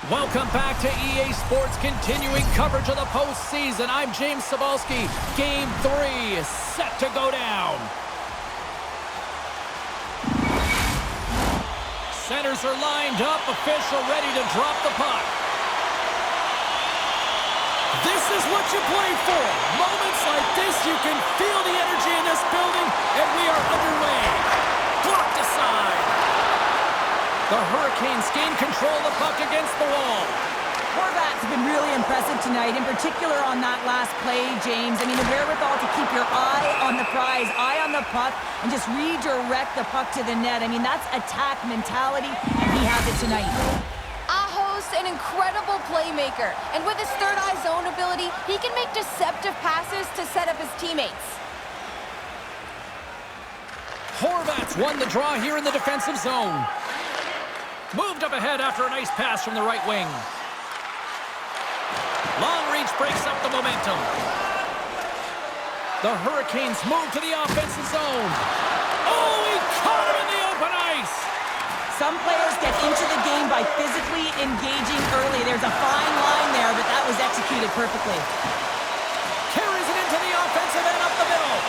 Welcome back to EA Sports, continuing coverage of the postseason. I'm James Cebulski. Game 3 is set to go down. Centers are lined up, official ready to drop the puck. This is what you play for. Moments like this, you can feel the energy in this building, and we are underway. Blocked aside. The Hurricanes gain control of the puck against the wall. Horvat's been really impressive tonight, in particular on that last play, James. I mean, the wherewithal to keep your eye on the prize, eye on the puck, and just redirect the puck to the net. I mean, that's attack mentality, and he has it tonight. Aho's an incredible playmaker, and with his third-eye zone ability, he can make deceptive passes to set up his teammates. Horvat's won the draw here in the defensive zone. Moved up ahead after a nice pass from the right wing. Long reach breaks up the momentum. The Hurricanes move to the offensive zone. Oh, he caught him in the open ice. Some players get into the game by physically engaging early. There's a fine line there, but that was executed perfectly. Carries it into the offensive end up the middle.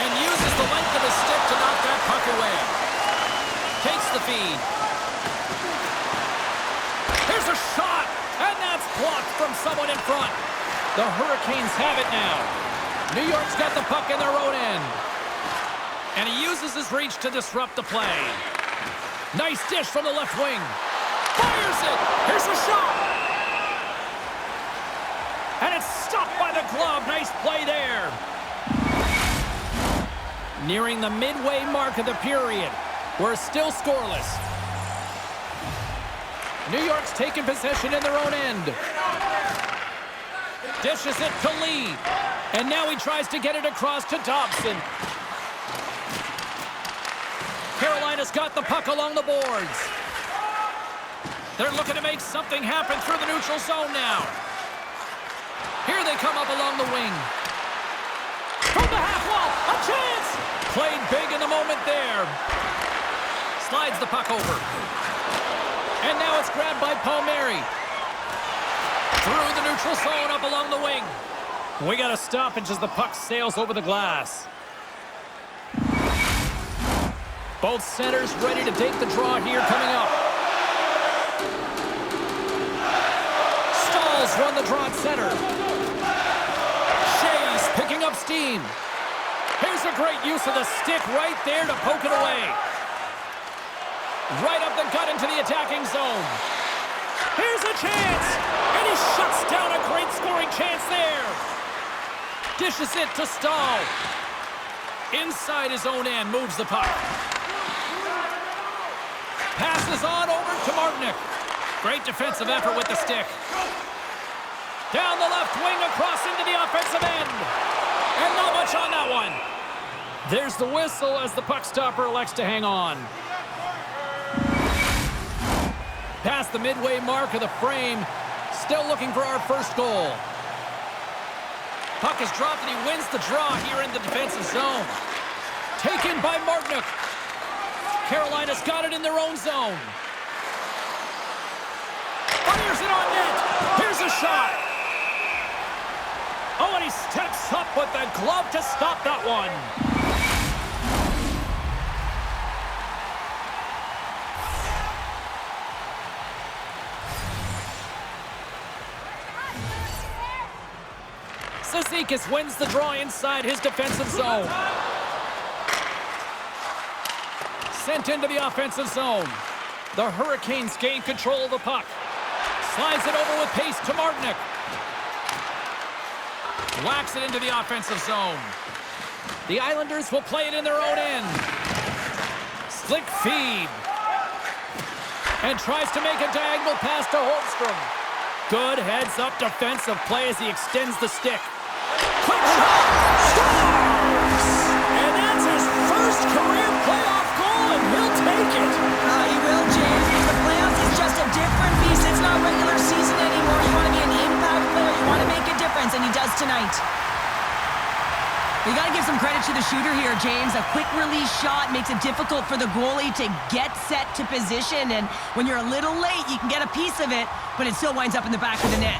And uses the length of his stick to knock that puck away. Takes the feed. Here's a shot, and that's blocked from someone in front. The Hurricanes have it now. New York's got the puck in their own end. And he uses his reach to disrupt the play. Nice dish from the left wing. Fires it. Here's a shot. And it's stopped by the glove. Nice play there. Nearing the midway mark of the period. We're still scoreless. New York's taking possession in their own end. Dishes it to Lee. And now he tries to get it across to Dobson. Carolina's got the puck along the boards. They're looking to make something happen through the neutral zone now. Here they come up along the wing. From the half wall, a chance! Played big in the moment there. Slides the puck over. And now it's grabbed by Palmieri. Through the neutral zone up along the wing. We got a stoppage as the puck sails over the glass. Both centers ready to take the draw here coming up. Stahl's won the draw at center. Shea's picking up steam. Here's a great use of the stick right there to poke it away. Right up the gut into the attacking zone. Here's a chance. And he shuts down a great scoring chance there. Dishes it to Stahl. Inside his own end, moves the puck. Passes on over to Martinick. Great defensive effort with the stick. Down the left wing, across into the offensive end. And not much on that one. There's the whistle as the puck stopper elects to hang on. Past the midway mark of the frame. Still looking for our first goal. Puck is dropped and he wins the draw here in the defensive zone. Taken by Martinick. Carolina's got it in their own zone. Fires it on net. Here's a shot. Oh, and he steps up with the glove to stop that one. Cizikas wins the draw inside his defensive zone. Sent into the offensive zone. The Hurricanes gain control of the puck. Slides it over with pace to Martinick. Whacks it into the offensive zone. The Islanders will play it in their own end. Slick feed. And tries to make a diagonal pass to Holmstrom. Good heads-up defensive play as he extends the stick. Quick shot! Scores! And that's his first career playoff goal, and he'll take it. He will, James. The playoffs is just a different beast. It's not regular season anymore. You want to be an impact player. You want to make a difference, and he does tonight. You got to give some credit to the shooter here, James. A quick release shot makes it difficult for the goalie to get set to position, and when you're a little late, you can get a piece of it, but it still winds up in the back of the net.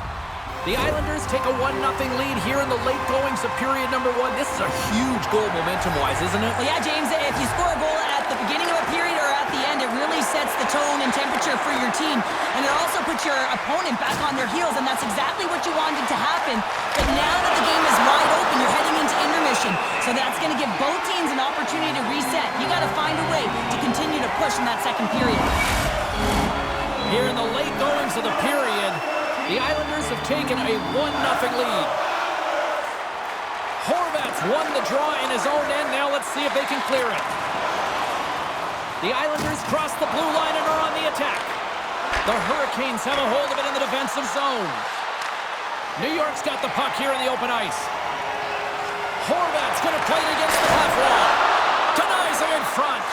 The Islanders take a 1-0 lead here in the late goings of period number 1. This is a huge goal momentum-wise, isn't it? Well, yeah, James, if you score a goal at the beginning of a period or at the end, it really sets the tone and temperature for your team, and it also puts your opponent back on their heels, and that's exactly what you wanted to happen. But now that the game is wide open, you're heading into intermission, so that's going to give both teams an opportunity to reset. You got to find a way to continue to push in that second period. Here in the late goings of the period, the Islanders have taken a 1-0 lead. Horvat's won the draw in his own end. Now let's see if they can clear it. The Islanders cross the blue line and are on the attack. The Hurricanes have a hold of it in the defensive zone. New York's got the puck here in the open ice. Horvat's going to play it against the half wall. Denies him in front.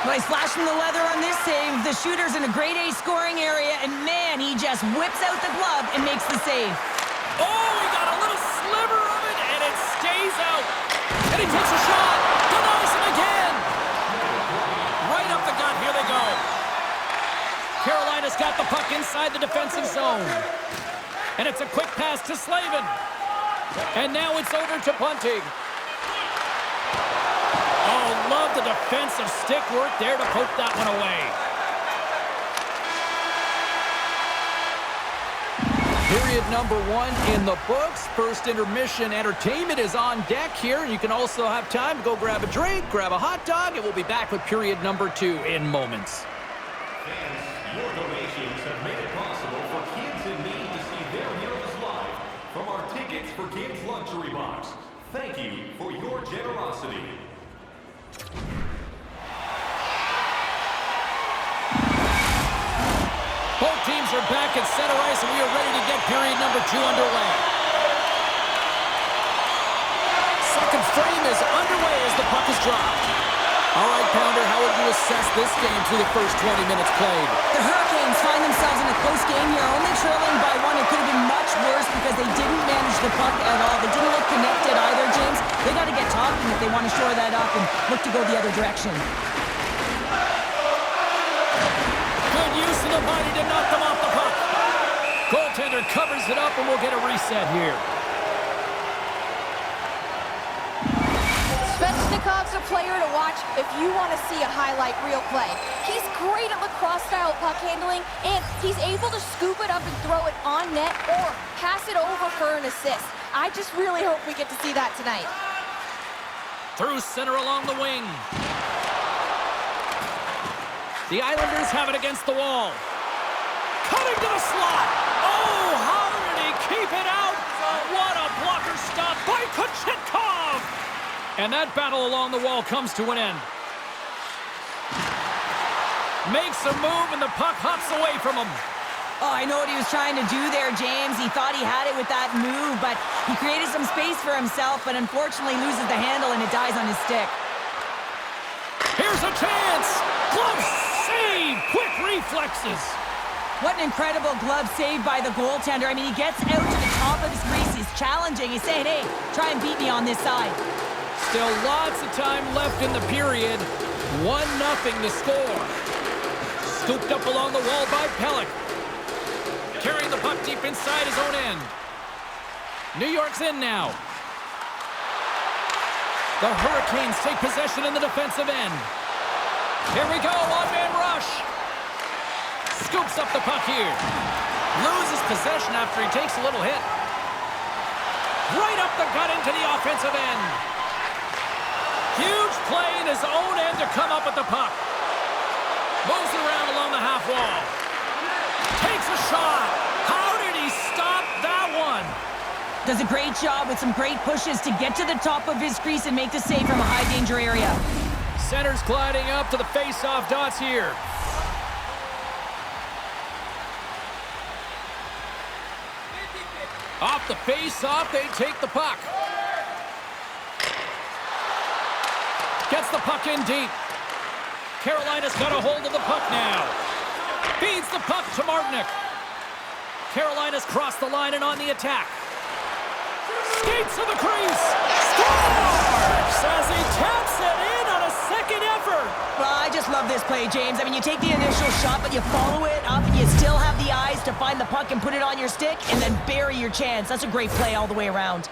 Nice flash from the leather on this save. The shooter's in a grade A scoring area, and man, he just whips out the glove and makes the save. Oh, he got a little sliver of it, and it stays out. And he takes a shot. Denies him again. Right up the gut. Here they go. Carolina's got the puck inside the defensive zone. And it's a quick pass to Slavin. And now it's over to Bunting. Oh, love the defensive stick work there to poke that one away. Period number 1 in the books. First intermission entertainment is on deck here. You can also have time to go grab a drink, grab a hot dog, and we'll be back with period number 2 in moments. Fans, your donations have made it possible for kids in need to see their heroes live from our Tickets for Kids luxury box. Thank you for your generosity. Both teams are back at center ice, and we are ready to get period number 2 underway. Second frame is underway as the puck is dropped. All right, Pounder, how would you assess this game through the first 20 minutes played? The Hurricanes find themselves in a close game here, only trailing by 1. It could have been much worse because they didn't manage the puck at all. They didn't look connected either, James. They got to get talking if they want to shore that up and look to go the other direction. Good use of the body to knock them off the puck. Goaltender covers it up, and we'll get a reset here. Svechnikov's a player to watch if you want to see a highlight reel play. He's great at lacrosse-style puck handling, and he's able to scoop it up and throw it on net or pass it over for an assist. I just really hope we get to see that tonight. Through center along the wing. The Islanders have it against the wall. Cutting to the slot. Oh, how did he keep it out? What a blocker stop by Kochetkov. And that battle along the wall comes to an end. Makes a move, and the puck hops away from him. Oh, I know what he was trying to do there, James. He thought he had it with that move, but he created some space for himself, but unfortunately loses the handle, and it dies on his stick. Here's a chance. Glove save. Quick reflexes. What an incredible glove save by the goaltender. I mean, he gets out to the top of his crease. He's challenging. He's saying, hey, try and beat me on this side. Still lots of time left in the period. 1-0 to score. Scooped up along the wall by Pelech. Carrying the puck deep inside his own end. New York's in now. The Hurricanes take possession in the defensive end. Here we go, one-man rush. Scoops up the puck here. Loses possession after he takes a little hit. Right up the gut into the offensive end. Huge play in his own end to come up with the puck. Moves it around along the half wall. Takes a shot. How did he stop that one? Does a great job with some great pushes to get to the top of his crease and make the save from a high-danger area. Center's gliding up to the face-off dots here. Off the face-off, they take the puck. Gets the puck in deep. Carolina's got a hold of the puck now. Feeds the puck to Martinick. Carolina's crossed the line and on the attack. Skates to the crease. Scores! play, James. I mean, you take the initial shot, but you follow it up, and you still have the eyes to find the puck and put it on your stick, and then bury your chance. That's a great play all the way around.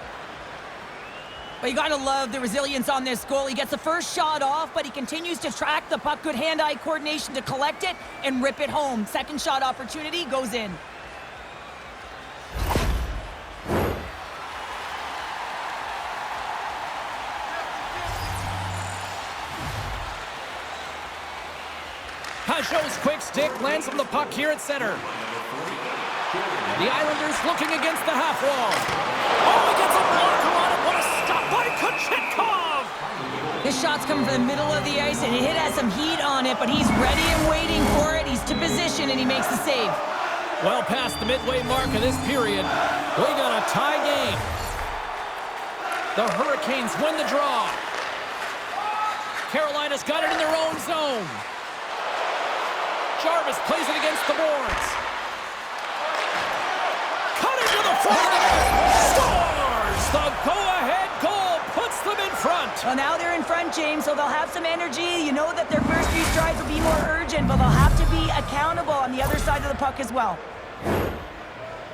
But you gotta love the resilience on this goal. He gets the first shot off, but he continues to track the puck. Good hand-eye coordination to collect it and rip it home. Second shot opportunity goes in. Pajot's quick stick lands on the puck here at center. The Islanders looking against the half wall. Oh, he gets a blocker on it. What a stop by Kochetkov! This shot's coming from the middle of the ice, and it has some heat on it, but he's ready and waiting for it. He's to position, and he makes the save. Well past the midway mark of this period, we got a tie game. The Hurricanes win the draw. Carolina's got it in their own zone. Jarvis plays it against the boards. Cut into the front of the net. Scores! The go-ahead goal puts them in front. Well, now they're in front, James, so they'll have some energy. You know that their first few strides will be more urgent, but they'll have to be accountable on the other side of the puck as well.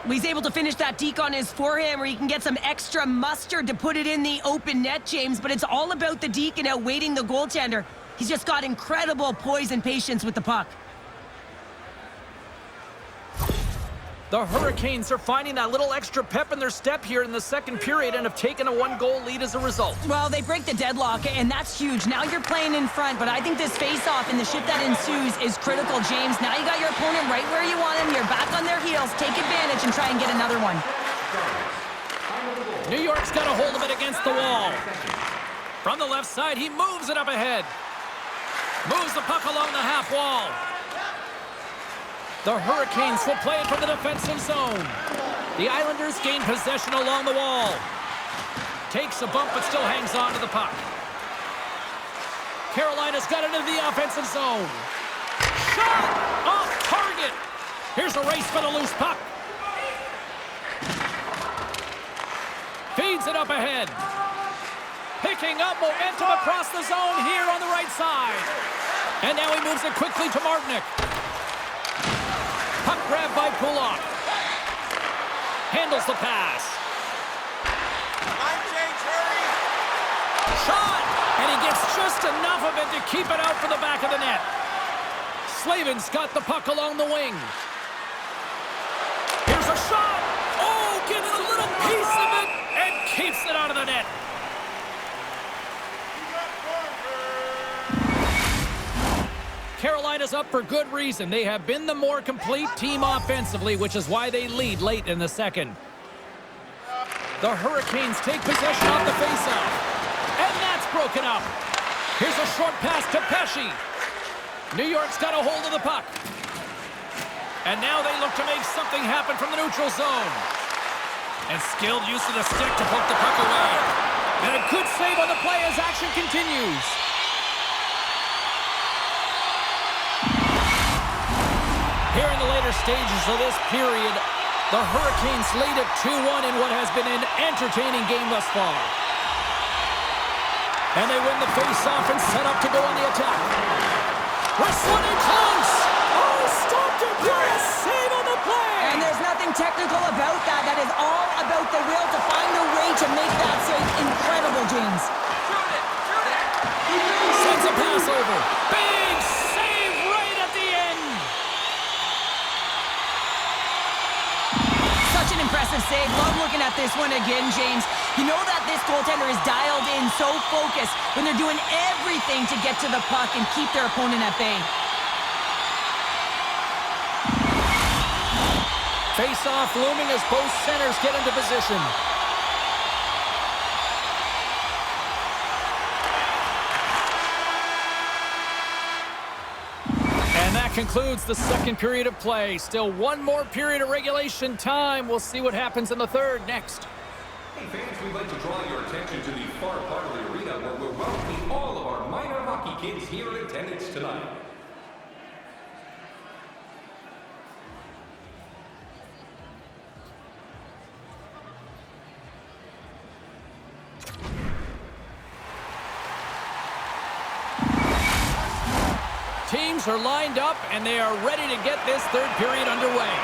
He's able to finish that deke on his forehand where he can get some extra mustard to put it in the open net, James, but it's all about the deke and outweighting the goaltender. He's just got incredible poise and patience with the puck. The Hurricanes are finding that little extra pep in their step here in the second period and have taken a one-goal lead as a result. Well, they break the deadlock, and that's huge. Now you're playing in front, but I think this face-off and the shift that ensues is critical, James. Now you got your opponent right where you want him. You're back on their heels. Take advantage and try and get another one. New York's got a hold of it against the wall. From the left side, he moves it up ahead. Moves the puck along the half wall. The Hurricanes will play it from the defensive zone. The Islanders gain possession along the wall. Takes a bump, but still hangs on to the puck. Carolina's got it into the offensive zone. Shot! Off target! Here's a race for the loose puck. Feeds it up ahead. Picking up momentum across the zone here on the right side. And now he moves it quickly to Martinick. Puck grab by Kulak. Handles the pass. Shot! And he gets just enough of it to keep it out for the back of the net. Slavin's got the puck along the wing. Here's a shot! Oh, gets a little piece of it and keeps it out of the net. Carolina's up for good reason. They have been the more complete team offensively, which is why they lead late in the second. The Hurricanes take possession off the faceoff. And that's broken up. Here's a short pass to Pesce. New York's got a hold of the puck. And now they look to make something happen from the neutral zone. And skilled use of the stick to poke the puck away. And a good save on the play as action continues. Here in the later stages of this period, the Hurricanes lead at 2-1 in what has been an entertaining game thus far. And they win the face-off and set up to go on the attack. Wrestling close! Oh, stopped it! What a save on the play! And there's nothing technical about that. That is all about the will to find a way to make that save incredible, James. Sends a pass over. Big save right at the end! Such an impressive save. Love looking at this one again, James. You know that this goaltender is dialed in, so focused when they're doing everything to get to the puck and keep their opponent at bay. Face-off looming as both centers get into position. And that concludes the second period of play. Still one more period of regulation time. We'll see what happens in the third next. Hey fans, we'd like to draw your attention to the far part of the arena where we're welcoming all of our minor hockey kids here in attendance tonight. teams are lined up, and they are ready to get this third period underway.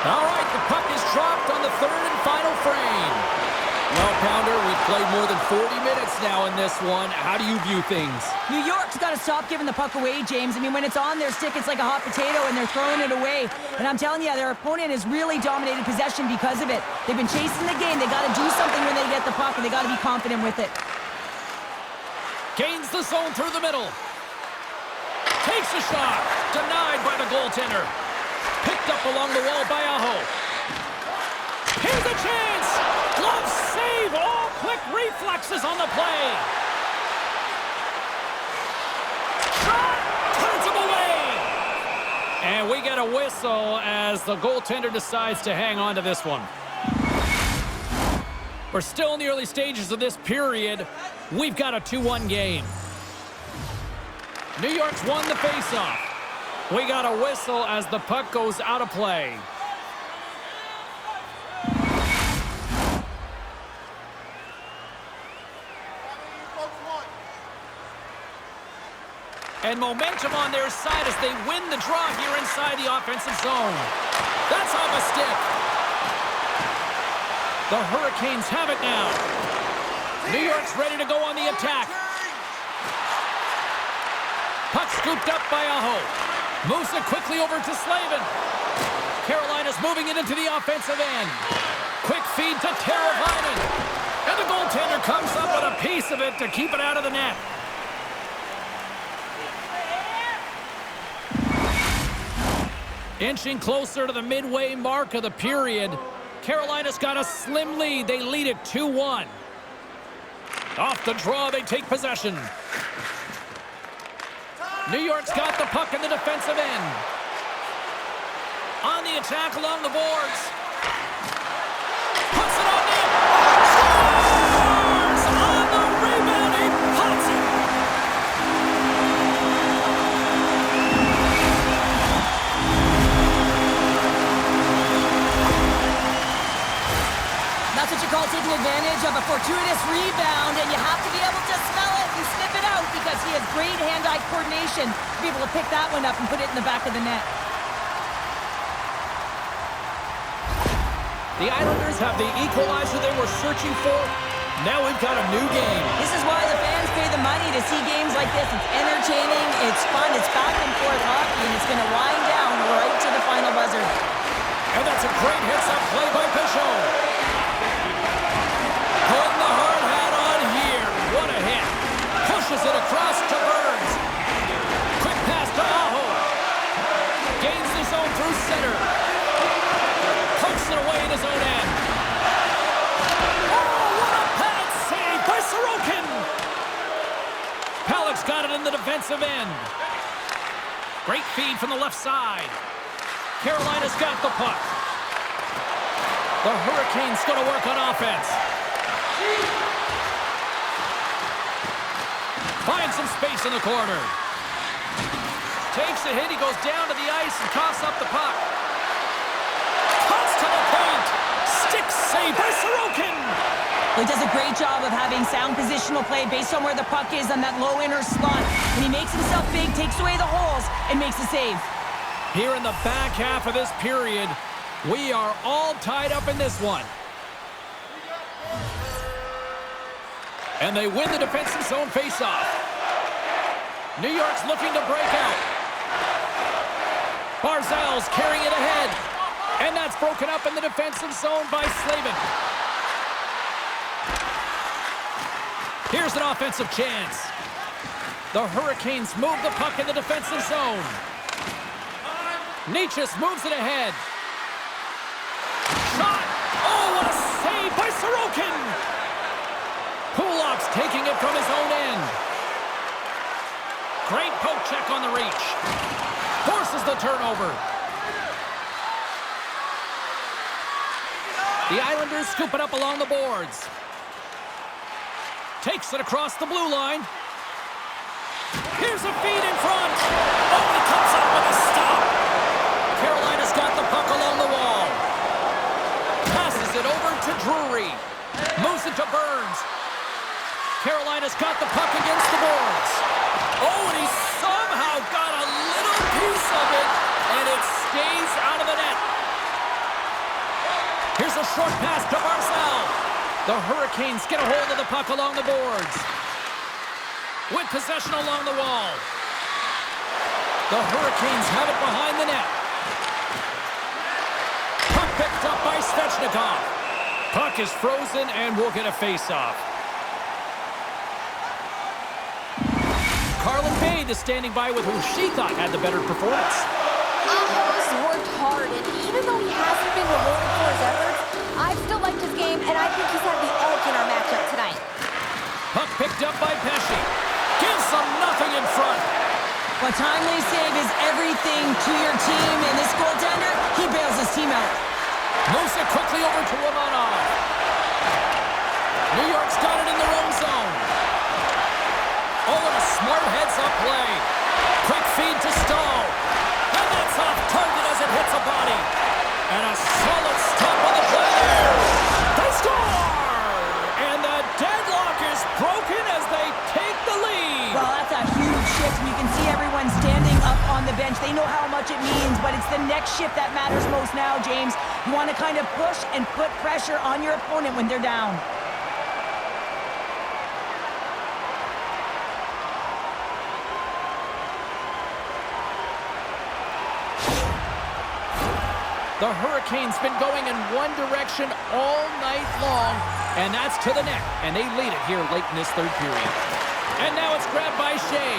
All right, the puck is dropped on the third and final frame. Well, Pounder, we've played more than 40 minutes now in this one. How do you view things? New York's got to stop giving the puck away, James. I mean, when it's on their stick, it's like a hot potato, and they're throwing it away. And I'm telling you, their opponent has really dominated possession because of it. They've been chasing the game. They got to do something when they get the puck, and they got to be confident with it. Gains the zone through the middle. Takes a shot. Denied by the goaltender. Picked up along the wall by Aho. Here's a chance. Glove save. All quick reflexes on the play. Shot. Turns him away. And we get a whistle as the goaltender decides to hang on to this one. We're still in the early stages of this period. We've got a 2-1 game. New York's won the faceoff. We got a whistle as the puck goes out of play. And momentum on their side as they win the draw here inside the offensive zone. That's off a stick. The Hurricanes have it now. New York's ready to go on the attack. Puck scooped up by Aho. Moves it quickly over to Slavin. Carolina's moving it into the offensive end. Quick feed to Teravainen. And the goaltender comes up with a piece of it to keep it out of the net. Inching closer to the midway mark of the period. Carolina's got a slim lead. They lead it 2-1. Off the draw, they take possession. New York's got the puck in the defensive end. On the attack along the boards. Puts it on net. Scores! On the rebounding Hudson. That's what you call taking advantage of a fortuitous rebound, and you have to be able to smell it and sniff it out because he has great hand-eye coordination to be able to pick that one up and put it in the back of the net. The Islanders have the equalizer they were searching for. Now we've got a new game. This is why the fans pay the money to see games like this. It's entertaining, it's fun, it's back and forth hockey, and it's going to wind down right to the final buzzer. And that's a great hits-up play by Pichot. Putting the hard hat on here. What a hit. Pushes it across to Burns. Quick pass to Aho. Gains the zone through center. Pokes it away in his own end. Oh, what a pad save by Sorokin. Halleck's got it in the defensive end. Great feed from the left side. Carolina's got the puck. The Hurricanes going to work on offense. Finds some space in the corner. Takes a hit. He goes down to the ice and coughs up the puck. Cuts to the paint. Stick save by Sorokin. He does a great job of having sound positional play based on where the puck is on that low inner slot. And he makes himself big, takes away the holes, and makes a save. Here in the back half of this period, we are all tied up in this one. And they win the defensive zone faceoff. New York's looking to break out. Barzal's carrying it ahead. And that's broken up in the defensive zone by Slavin. Here's an offensive chance. The Hurricanes move the puck in the defensive zone. Nietzsche moves it ahead. Shot! Oh, what a save by Sorokin! Pulock's taking it from his own end. Great poke check on the reach. Forces the turnover. The Islanders scoop it up along the boards. Takes it across the blue line. Here's a feed in front. Oh, he comes up with a stop. Carolina's got the puck along the wall. Passes it over to Drury. Moves it to Burns. Carolina's got the puck against the boards. Oh, and he somehow got a little piece of it, and it stays out of the net. Here's a short pass to Barzal. The Hurricanes get a hold of the puck along the boards. With possession along the wall. The Hurricanes have it behind the net. Puck picked up by Svechnikov. Puck is frozen and we'll get a face-off. Carlin Bade is standing by with who she thought had the better performance. Ahos worked hard, and even though he hasn't been rewarded for his efforts, I still liked his game, and I think he's had the edge in our matchup tonight. Puck picked up by Pesce. Gives them nothing in front. A timely save is everything to your team, and this goaltender, he bails his team out. Moves it quickly over to Romanov. New York's got it in their own zone. Oh, and a smart heads-up play. Quick feed to Stahl. And that's off target as it hits a body. And a solid stop on the play there. They score! And the deadlock is broken as they take the lead. Well, that's a huge shift. You can see everyone standing up on the bench. They know how much it means, but it's the next shift that matters most now, James. You want to kind of push and put pressure on your opponent when they're down. The Hurricanes been going in one direction all night long, and that's to the net, and they lead it here late in this third period. And now it's grabbed by Shea.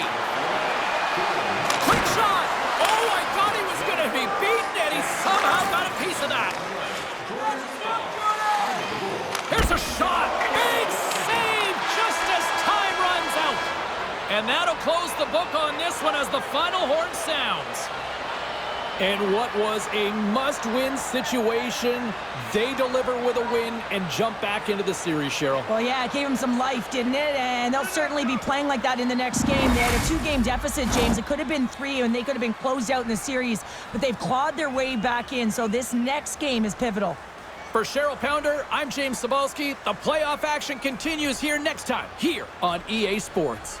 Quick shot! Oh, I thought he was going to be beaten, and he somehow got a piece of that. Here's a shot! Big save just as time runs out. And that'll close the book on this one as the final horn sounds. And what was a must-win situation, they deliver with a win and jump back into the series, Cheryl. Well, yeah, it gave them some life, didn't it? And they'll certainly be playing like that in the next game. They had a 2-game deficit, James. It could have been 3, and they could have been closed out in the series, but they've clawed their way back in, so this next game is pivotal. For Cheryl Pounder, I'm James Cebulski. The playoff action continues here next time, here on EA Sports.